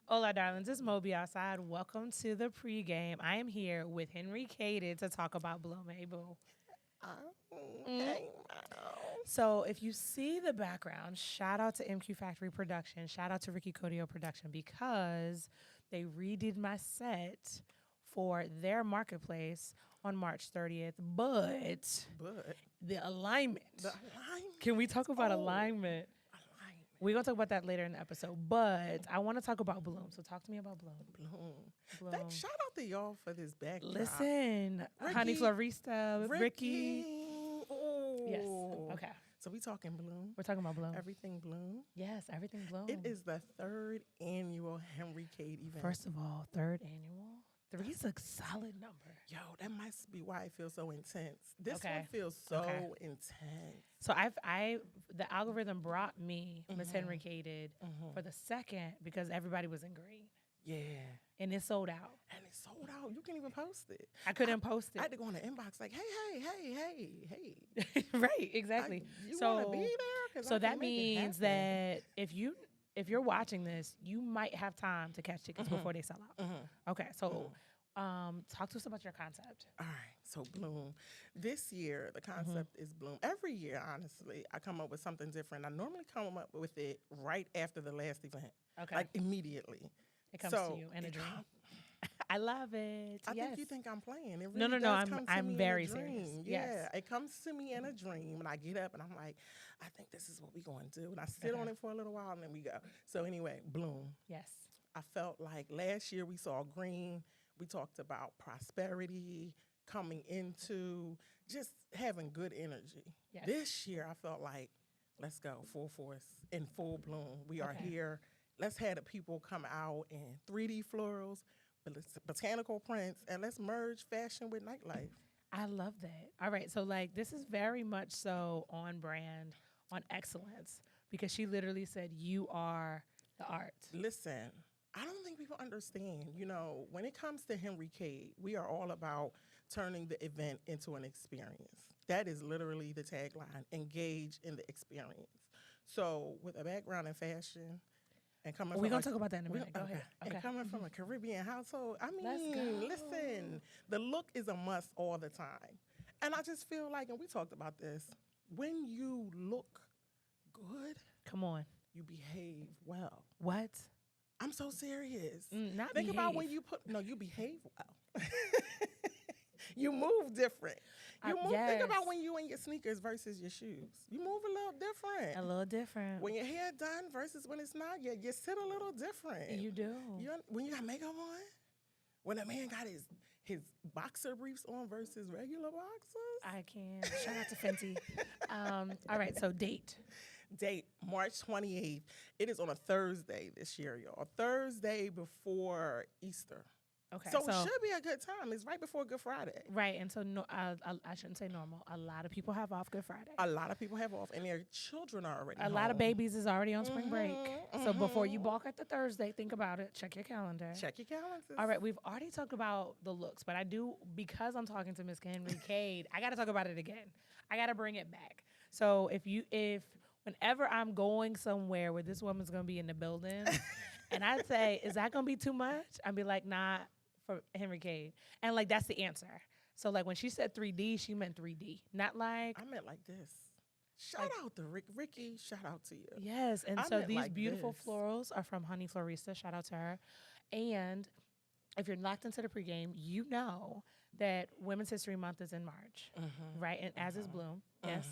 Hola, darlings. It's Mo.B.Outside. Welcome to the pregame. I am here with Henri Caed to talk about Bloom. Hey, boo. Hey, So, if you see the background, shout out to MQ Factory Production. Shout out to Ricky Codio Production because they redid my set for their marketplace on March 30th. But the alignment. the alignment. Can we talk about Oh, alignment? alignment. We're going to talk about that later in the episode. But I want to talk about Bloom. So, talk to me about Bloom. Bloom. Shout out to y'all for this backdrop. Listen, Honey Ricky, Florista, Ricky. Oh. Yes. Okay. So we talking Bloom. We're talking about Bloom. Everything Bloom. Yes, everything Bloom. It is the third annual Henri Caed event. First of all, third annual. 3 is a solid number. Yo, that must be why it feels so intense. This Okay. one feels so Okay. intense. So the algorithm brought me Miss Henri Caed for the second because everybody was in green Yeah. and it sold out. And it's sold out. You can't even post it. I couldn't post I it. had to go in the inbox like, hey. Right, exactly. You So- want to be there? 'Cause I So can that make it means happen. that if you're watching this, you might have time to catch tickets before they sell out. Okay, so talk to us about your concept. All right, so Bloom. This year, the concept is Bloom. Every year, honestly, I come up with something different. I normally come up with it right after the last event, Okay, like immediately. it comes so to you in a it dream. come- I love it. I yes. think you think I'm playing. It really No, does come to I'm me very in a dream. serious. Yeah, Yes. it comes to me in a dream, and I get up and I'm like, I think this is what we're going to do. And I sit Okay. on it for a little while, and then we go. So anyway, Bloom. Yes. I felt like last year we saw green. We talked about prosperity, coming into just having good energy. Yes. This year I felt like, let's go, full force, in full bloom. We are Okay. here. Let's have the people come out in 3D florals, botanical prints, and let's merge fashion with nightlife. I love that. All right, so this is very much so on brand, on excellence, because she literally said you are the art. Listen, I don't think people understand. You know, when it comes to Henri Caed, we are all about turning the event into an experience. That is literally the tagline, engage in the experience. So with a background in fashion and coming We're from gonna talk about that in a we- minute. Go ahead. Okay. And coming from a Caribbean household, I Let's mean, go. listen, the look is a must all the time. And I just feel like, and we talked about this, when you look good, Come on. you behave well. What? I'm so serious. Not Think about when behave. you behave well. You move different. Think about yes. when you in your sneakers versus your shoes. You move a little different. A little different. When your hair done versus when it's not, you sit a little different. You do. When you got makeup on, when a man got his boxer briefs on versus regular boxers. I can. Shout out to Fenty. All right, so date. Date March 28th. It is on a Thursday this year, y'all. Thursday before Easter. Okay. So it should be a good time. It's right before Good Friday. Right, and so I shouldn't say normal. A lot of people have off Good Friday. A lot of people have off, and their children are already A lot of home. babies is already on spring break. So before you mhm. balk at the Thursday, think about it. Check your calendar. Check your calendars. All right, we've already talked about the looks, but I do, because I'm talking to Miss Henri Caed, I got to talk about it again. I got to bring it back. So whenever I'm going somewhere where this woman's going to be in the building, and I'd say, is that going to be too much? I'd be like, nah, for Henri Caed. And that's the answer. So when she said 3D, she meant 3D. Not like, I meant like this. Shout out to Ricky. Shout out to you. yes. And I so meant these like beautiful this. florals are from Honey Florista. Shout out to her. And if you're locked into the pregame, you know that Women's History Month is in March, right? And as is Bloom. Yes.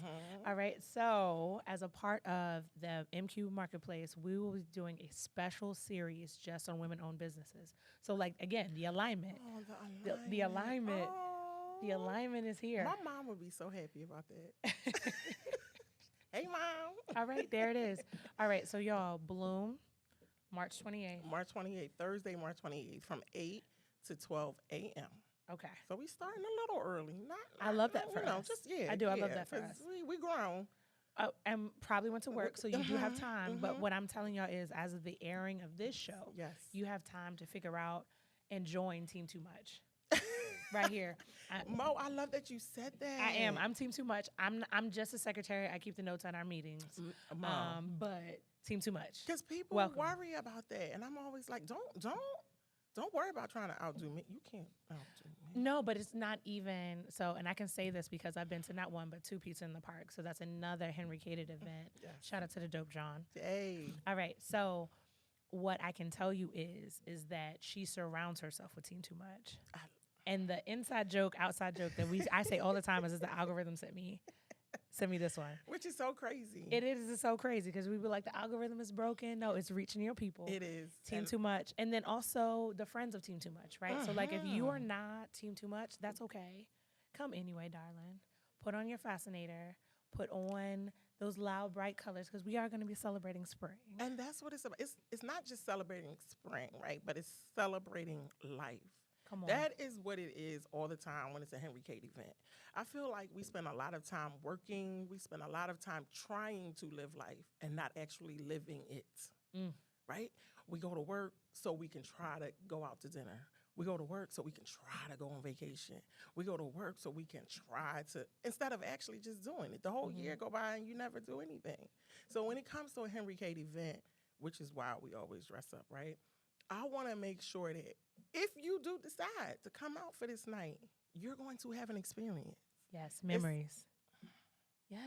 All right. So, as a part of the MQ Marketplace, we will be doing a special series just on women-owned businesses. So, again, the alignment. Oh, The alignment. Oh. The alignment is here. My mom would be so happy about that. Hey, Mom. All right, there it is. All right, so y'all, Bloom, March 28th. March 28th, Thursday, March 28th, from 8 to 12 a.m. Okay. So we starting a little early. I love that for us. I do. I love that for 'cause us. We grown. And probably went to work, so you do have Mhm, time. But what I'm telling y'all is, as of the airing of this show, Yes. you have time to figure out and join Team Too Much. Right here. Mo, I love that you said that. I am. I'm Team Too Much. I'm just a secretary. I keep the notes on our meetings. Mo. But Team too much. Because people Welcome. worry about that, and I'm always like, don't worry about trying to outdo me. You can't outdo me. No, but it's not even so. And I can say this because I've been to not one but two Pizza in the Park. So that's another Henri Caed event. Yes. Shout out to the dope John. Hey. All right. So what I can tell you is that she surrounds herself with Team Too Much. And the inside joke, outside joke that I say all the time is the algorithm sent me this one. Which is so crazy. It is. It's so crazy because we be like, the algorithm is broken. No, it's reaching your people. It is. Team Too Much. And then also the friends of Team Too Much, right? So like if you are not Team Too Much, that's okay. Come anyway, darling. Put on your fascinator. Put on those loud, bright colors because we are going to be celebrating spring. And that's what it's about. It's not just celebrating spring, right? But it's celebrating life. Come on. That is what it is all the time when it's a Henri Caed event. I feel like we spend a lot of time working. We spend a lot of time trying to live life and not actually living it, right? We go to work so we can try to go out to dinner. We go to work so we can try to go on vacation. We go to work so we can try to, instead of actually just doing it. The whole year go by and you never do anything. So when it comes to a Henri Caed event, which is why we always dress up, right? I want to make sure that if you do decide to come out for this night, you're going to have an experience. Yes, memories. Yes.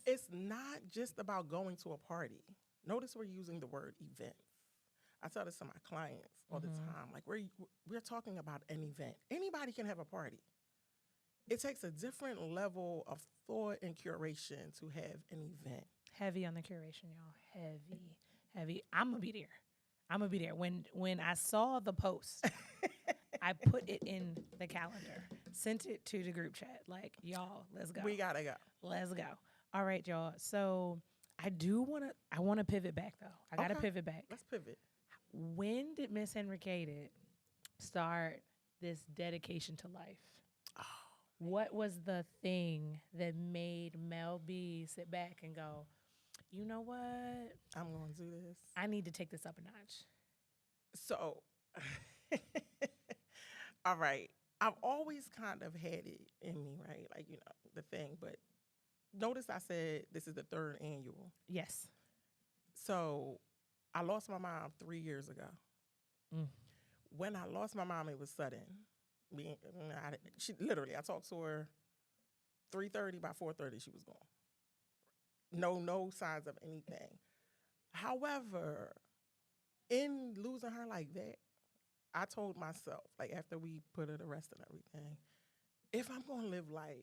It's not just about going to a party. Notice we're using the word events. I tell this to my clients all the time. Like we're talking about an event. Anybody can have a party. It takes a different level of thought and curation to have an event. Heavy on the curation, y'all. Heavy. I'm gonna be there. When I saw the post, I put it in the calendar, sent it to the group chat. Like, y'all, let's go. We gotta go. Let's go. All right, y'all. So I wanna pivot back though. I gotta pivot back. Let's pivot. When did Miss Henri Caed start this dedication to life? Oh, what was the thing that made Mel B sit back and go, you know what? I'm going to do this. I need to take this up a notch. So, all right. I've always kind of had it in me, right? Like, the thing. But notice I said this is the 3rd annual. Yes. So I lost my mom 3 years ago. When I lost my mom, it was sudden. I talked to her 3:30. By 4:30, she was gone. No signs of anything. However, in losing her like that, I told myself, like after we put her to rest and everything, if I'm going to live life,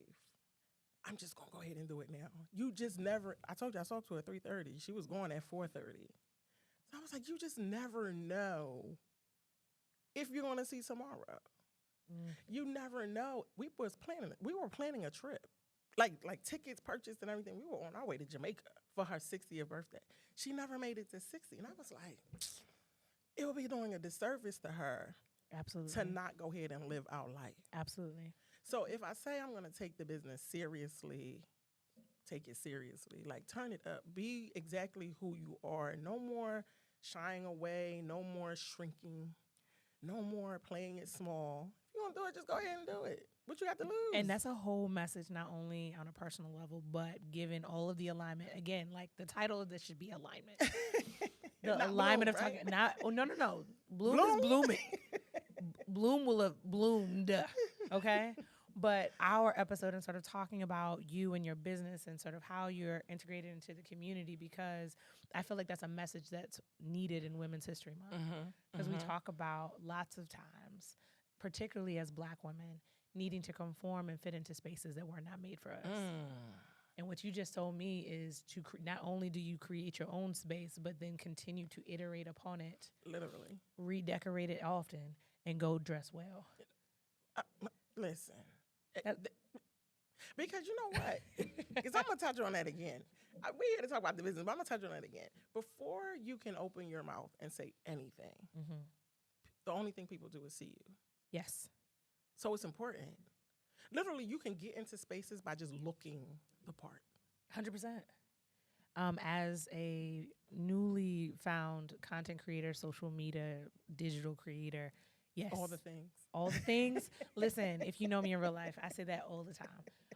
I'm just going to go ahead and do it now. You just never, I told you I talked to her at 3:30. She was going at 4:30. So I was like, you just never know if you're going to see tomorrow. You never know. We were planning a trip. Like tickets purchased and everything. We were on our way to Jamaica for her 60th birthday. She never made it to 60. And I was like, it would be doing a disservice to her. Absolutely. To not go ahead and live our life. Absolutely. So if I say I'm going to take the business seriously, take it seriously. Like, turn it up. Be exactly who you are. No more shying away. No more shrinking. No more playing it small. If you want to do it, just go ahead and do it. What you got to lose? And that's a whole message, not only on a personal level, but given all of the alignment. Again, like the title of this should be alignment. The alignment bloom, of right? talking. No. Bloom is blooming. Bloom will have bloomed. Okay. But our episode and sort of talking about you and your business and sort of how you're integrated into the community, because I feel like that's a message that's needed in Women's History Month. Because we talk about lots of times, particularly as Black women, needing to conform and fit into spaces that were not made for us. And what you just told me is to not only do you create your own space, but then continue to iterate upon it. Literally. Redecorate it often and go dress well. Listen. Because you know what? Because I'm going to touch on that again. We're here to talk about the business, but I'm going to touch on that again. Before you can open your mouth and say anything, the only thing people do is see you. Yes. So it's important. Literally, you can get into spaces by just looking the part. 100%. As a newly found content creator, social media, digital creator, yes. All the things. All the things. Listen, if you know me in real life, I say that all the time.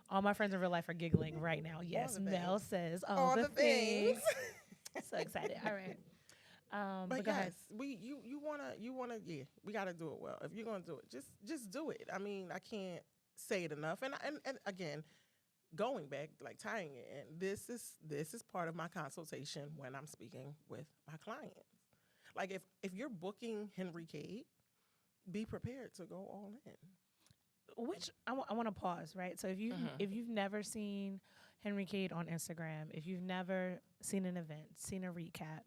All my friends in real life are giggling right now. Yes, Mel says all the things. So excited. All right. But go ahead. yes, you wanna yeah, we gotta do it well. If you're gonna do it, just do it. I mean, I can't say it enough. And again, going back, like tying it in, this is part of my consultation when I'm speaking with my clients. Like if you're booking Henri Caed, be prepared to go all in. Which I want to pause, right? So if you've never seen Henri Caed on Instagram, if you've never seen an event, seen a recap,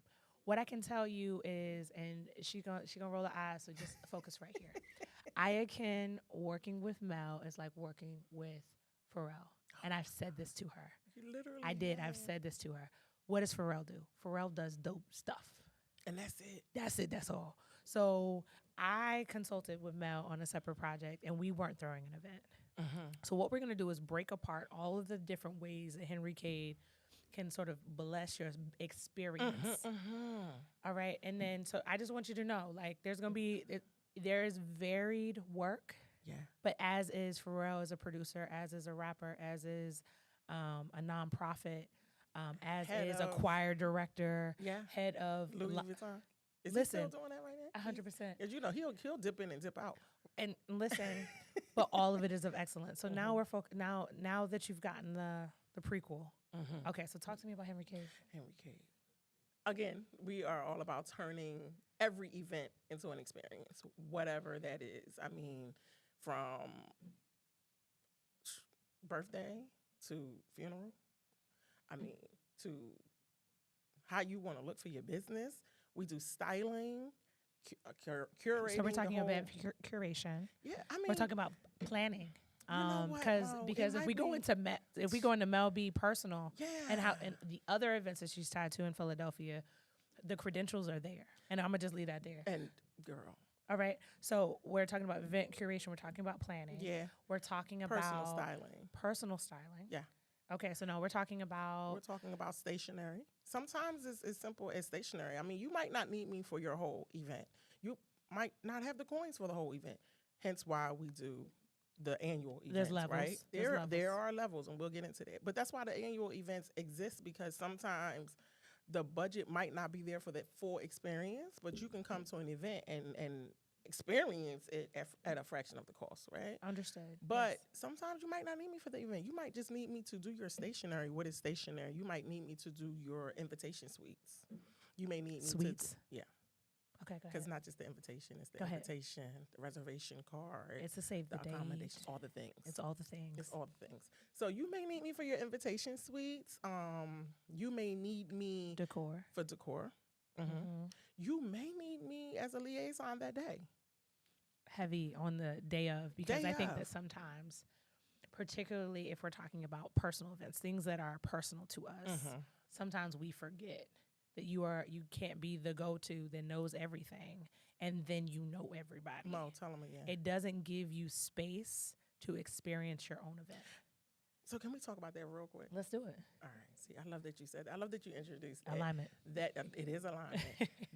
what I can tell you is, and she gonna roll her eyes, so just focus right here. I akin working with Mel is like working with Pharrell, and I've said this to her. You literally I did. have. I've said this to her. What does Pharrell do? Pharrell does dope stuff. And that's it. That's it. That's all. So I consulted with Mel on a separate project, and we weren't throwing an event. So what we're going to do is break apart all of the different ways that Henri Caed can sort of bless your experience. All right. And then, so I just want you to know, like, there's going to be, there is varied work. Yeah. But as is Pharrell as a producer, as is a rapper, as is a nonprofit, as Head is a of- choir director, Yeah. head of Louis Vuitton. Is listen, he still doing that right now? 100%. Because he'll dip in and dip out. And listen, but all of it is of excellence. So now we're now that you've gotten the prequel. Okay, so talk to me about Henri Caed. Henri Caed. Again, we are all about turning every event into an experience, whatever that is. I mean, from birthday to funeral. I mean, to how you want to look for your business. We do styling, curating. So we're talking the whole, about curation. Yeah, I mean, We're talking about planning. know what, Because Mo, because it if might we go into Mel B personal, yeah, and the other events that she's tied to in Philadelphia, the credentials are there, and I'm gonna just leave that there. and girl, All right. So we're talking about event curation. We're talking about planning. yeah, We're talking personal about styling. personal styling. Yeah. Okay. So now we're talking about We're talking about stationery. Sometimes it's as simple as stationery. I mean, you might not need me for your whole event. You might not have the coins for the whole event. Hence why we do the annual events, levels. right? There's levels. There are levels, and we'll get into that. But that's why the annual events exist, because sometimes the budget might not be there for that full experience, but you can come to an event and experience it at a fraction of the cost, right? Understood. But Yes. sometimes you might not need me for the event. You might just need me to do your stationery. What is stationery? You might need me to do your invitation suites. You may need me Suites. to, yeah, Okay, go because ahead. not just the invitation, it's the Go ahead. invitation, the reservation card, It's a save the the date. accommodation, all the things. It's all the things. It's all the things. So you may need me for your invitation suites. You may need me Decor. for decor. Mhm. You may need me as a liaison that day. Heavy on the day of, because Day I think of. that sometimes, particularly if we're talking about personal events, things that are personal to us, sometimes we forget that you can't be the go-to that knows everything and then you know everybody. Mo, tell them again. It doesn't give you space to experience your own event. So can we talk about that real quick? Let's do it. All right. See, I love that you said that. I love that you introduced that. Alignment. That it is alignment.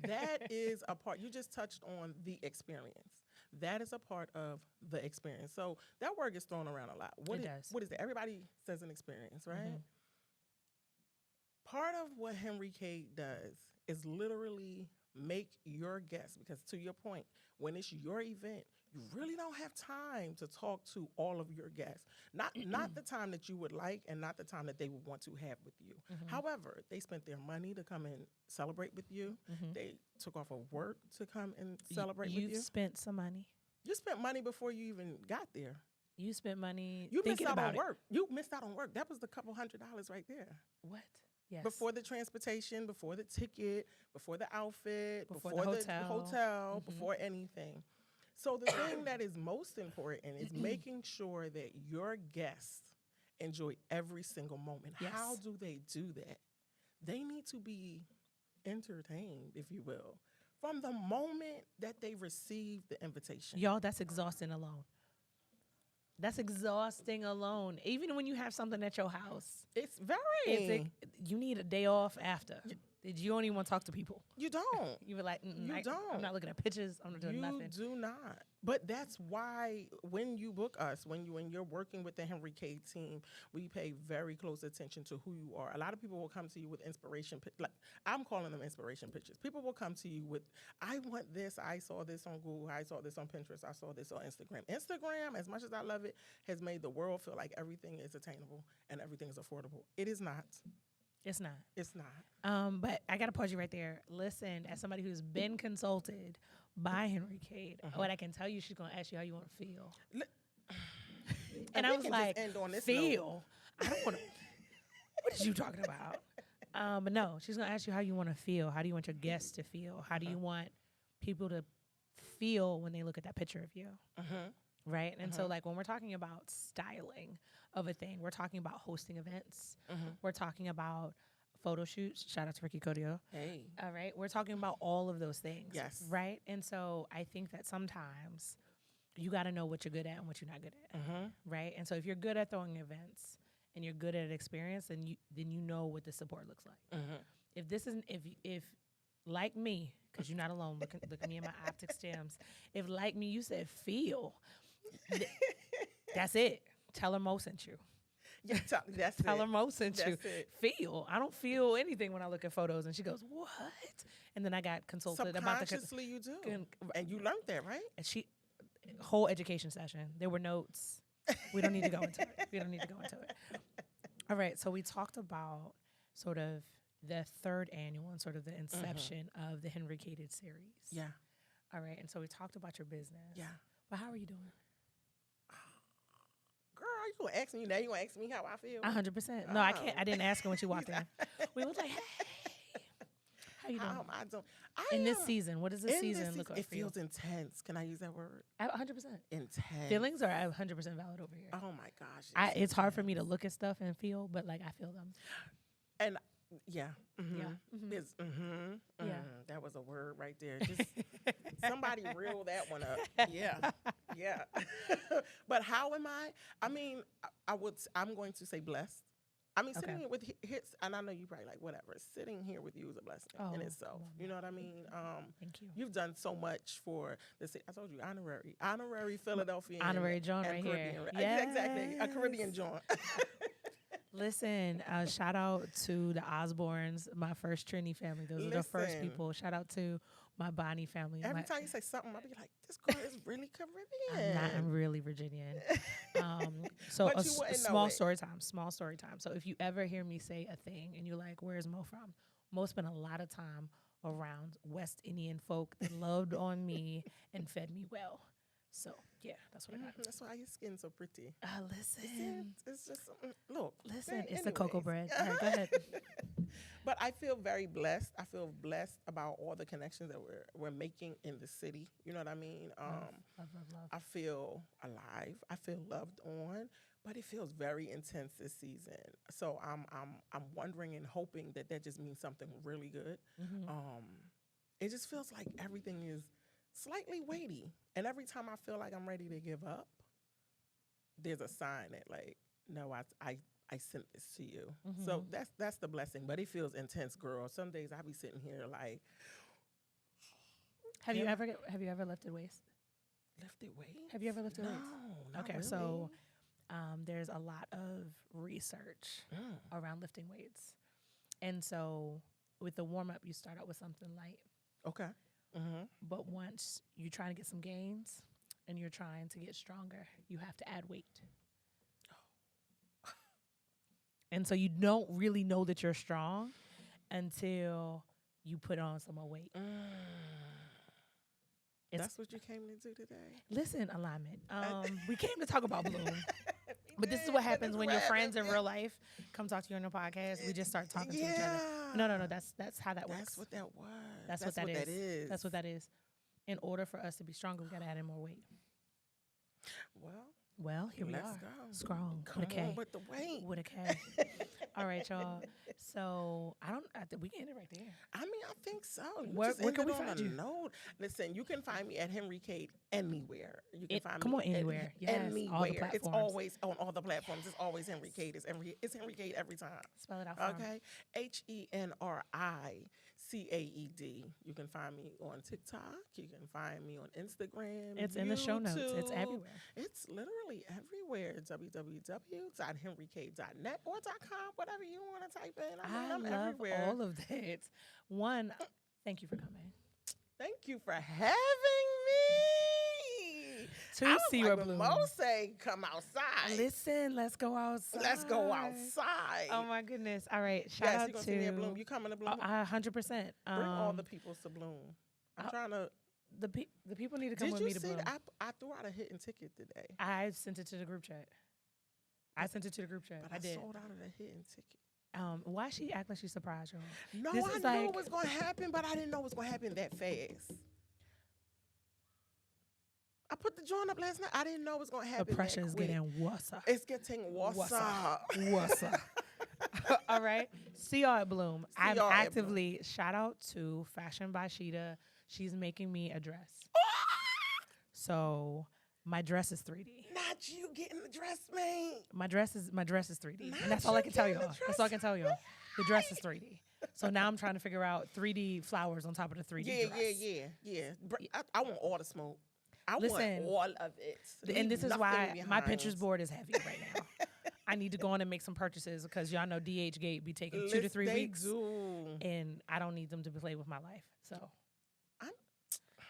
That is a part. You just touched on the experience. That is a part of the experience. So that word gets thrown around a lot. It does. What is that? Everybody says an experience, right? Mhm. Part of what Henri Caed does is literally make your guests, because to your point, when it's your event, you really don't have time to talk to all of your guests. Not the time that you would like, and not the time that they would want to have with you. However, they spent their money to come and celebrate with you. They took off of work to come and celebrate with You've you. spent some money. You spent money before you even got there. You spent money You missed thinking out about on it. work. You missed out on work. That was the couple $100 right there. What? Yes. Before the transportation, before the ticket, before the outfit, Before before the the hotel. before anything. So the thing that is most important is making sure that your guests enjoy every single moment. Yes. How do they do that? They need to be entertained, if you will, from the moment that they receive the invitation. Y'all, that's exhausting alone. That's exhausting alone. Even when you have something at your house, It's very. you need a day off after. You don't even want to talk to people. You don't. You were like, You I'm don't. not looking at pictures. I'm not doing nothing. You do not. But that's why when you book us, when you're working with the Henri Caed team, we pay very close attention to who you are. A lot of people will come to you with inspiration. Like I'm calling them inspiration pictures. People will come to you with, I want this. I saw this on Google. I saw this on Pinterest. I saw this on Instagram. Instagram, as much as I love it, has made the world feel like everything is attainable and everything is affordable. It is not. It's not. It's not. But I got to pause you right there. Listen, as somebody who's been consulted by Henri Caed, what I can tell you, she's going to ask you how you want to feel. And I was like, end on this feel? I don't want to. What is you talking about? But no, she's going to ask you how you want to feel. How do you want your guests to feel? How do you want people to feel when they look at that picture of you? Right? And so, like, when we're talking about styling of a thing, we're talking about hosting events. We're talking about photo shoots. Shout out to Ricky Codio. Hey. All right? We're talking about all of those things. Yes. Right? And so I think that sometimes you got to know what you're good at and what you're not good at. Right? And so if you're good at throwing events and you're good at experience, then you know what the support looks like. If this isn't, if like me, because you're not alone, look at me and my optic stems. If like me, you said feel, that's it. Tell her Mo sent you. Yeah, tell her Mo sent you. It. Feel. I don't feel anything when I look at photos. And she goes, what? And then I got consulted about the. Subconsciously you do. And you learned that, right? And whole education session. There were notes. We don't need to go into it. All right. So we talked about sort of the third annual and sort of the inception of the Henri Caed series. Yeah. All right. And so we talked about your business. Yeah. But how are you doing? Girl, you gonna ask me now? You gonna ask me how I feel? 100%. No, I can't. I didn't ask her when she walked in. We was like, hey, how you doing? How am I doing? In this season, what does this season look like it for you? feels intense. Can I use that word? 100%. Intense. Feelings are 100% valid over here. Oh my gosh. It's hard for me to look at stuff and feel, but like I feel them. And yeah. Yeah. Yeah. That was a word right there. Just somebody reel that one up. Yeah. Yeah. But how am I? I mean, I'm going to say blessed. I mean, sitting here with hits, and I know you probably like, whatever. Sitting here with you is a blessing in itself. You know what I mean? Thank you. You've done so much for the city. I told you, honorary Philadelphian. Honorary John right Caribbean, here. Yeah, exactly. A Caribbean John. Listen, shout out to the Osborns, my first Trini family. Those are the first people. Shout out to my Bonnie family. Every time you say something, I'll be like, this girl is really Caribbean. I'm really Virginian. So small story time. So if you ever hear me say a thing and you're like, where's Mo from? Mo spent a lot of time around West Indian folk that loved on me and fed me well. So, yeah, that's what I got. That's why your skin's so pretty. Listen. It's just, look. Listen, it's the cocoa bread. All right, go ahead. But I feel very blessed. I feel blessed about all the connections that we're making in the city. You know what I mean? Love. I feel alive. I feel loved on. But it feels very intense this season. So I'm wondering and hoping that just means something really good. It just feels like everything is slightly weighty. And every time I feel like I'm ready to give up, there's a sign that like, no, I sent this to you. So that's the blessing. But it feels intense, girl. Some days I be sitting here like. Have you ever lifted weights? Lifted weights? Have you ever lifted weights? No. Okay, really. So there's a lot of research around lifting weights. And so with the warm up, you start out with something light. Okay. But once you're trying to get some gains and you're trying to get stronger, you have to add weight. And so you don't really know that you're strong until you put on some more weight. That's what you came to do today? Listen, alignment. We came to talk about Bloom. But this is what happens when your friends in real life come talk to you on the podcast. We just start talking to each other. No. That's how that works. That's what that was. That's what that is. That's what that is. In order for us to be stronger, we got to add in more weight. Well, Well, here we Let's are. go. Strong. Come With a K. on with the weight. With a K. All right, y'all. So I think we can end it right there. I mean, I think so. You Where just can we ended on find a you? note. Listen, you can find me at Henri Caed anywhere. You can find Come me on, anywhere. Yes, anywhere. all the It's platforms. always on all the platforms. It's always Henri Caed. It's Henri Caed every time. Spell it out for me. Okay, HenriCaed. You can find me on TikTok. You can find me on Instagram. It's in the show notes. It's YouTube. everywhere. It's literally everywhere. www.henricaed.net or .com, whatever you want to type in. I mean, I'm love everywhere. all of that. One, thank you for coming. Thank you for having me. Two, I was see like your when bloom. Mo say, come outside. Listen, let's go outside. Let's go outside. Oh my goodness! All right, shout yes, out you gonna to see me at Bloom. You coming to Bloom? 100%. Bring all the peoples to Bloom. I'm trying to. the people need to come Did with you me to see Bloom. that I threw out a hidden ticket today? I sent it to the group chat. But I did. sold out of the hidden ticket. Why she act like she's surprised, y'all? No, This I is knew like- it was gonna happen, but I didn't know it was gonna happen that fast. I put the joint up last night. I didn't know it was gonna happen. The pressure that is quick. getting worse. It's getting worse. Worse. All right. See y'all at Bloom. See I'm y'all at actively, shout out to Fashion by Sheeta. She's making me a dress. So my dress is 3D. Not you getting the dress made. My dress is 3D. Not And that's all I you can tell getting the y'all. That's all I can dress tell y'all. The dress is 3D. So now I'm trying to figure out 3D flowers on top of the 3D dress. Yeah. I want all the smoke. I Listen, want all of it. And this is Leave why nothing my behind. Pinterest board is heavy right now. I need to go on and make some purchases because y'all know DH Gate be taking 2 to 3 They weeks. do. And I don't need them to play with my life. So, I'm-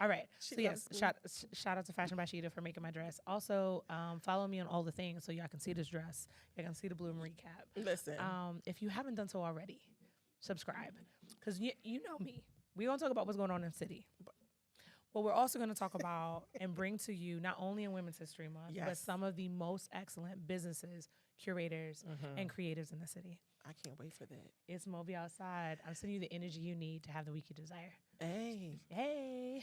all right. She So yes, loves shout out to Fashion by Sheeta for making my dress. Also, follow me on all the things so y'all can see this dress. Y'all can see the Bloom recap. Listen. If you haven't done so already, subscribe because you know me. We're gonna talk about what's going on in the city. But we're also going to talk about and bring to you not only in Women's History Month, but Yes. some of the most excellent businesses, curators, and creatives in the city. I can't wait for that. It's Mo.B.Outside. I'm sending you the energy you need to have the week you desire. Hey. Hey.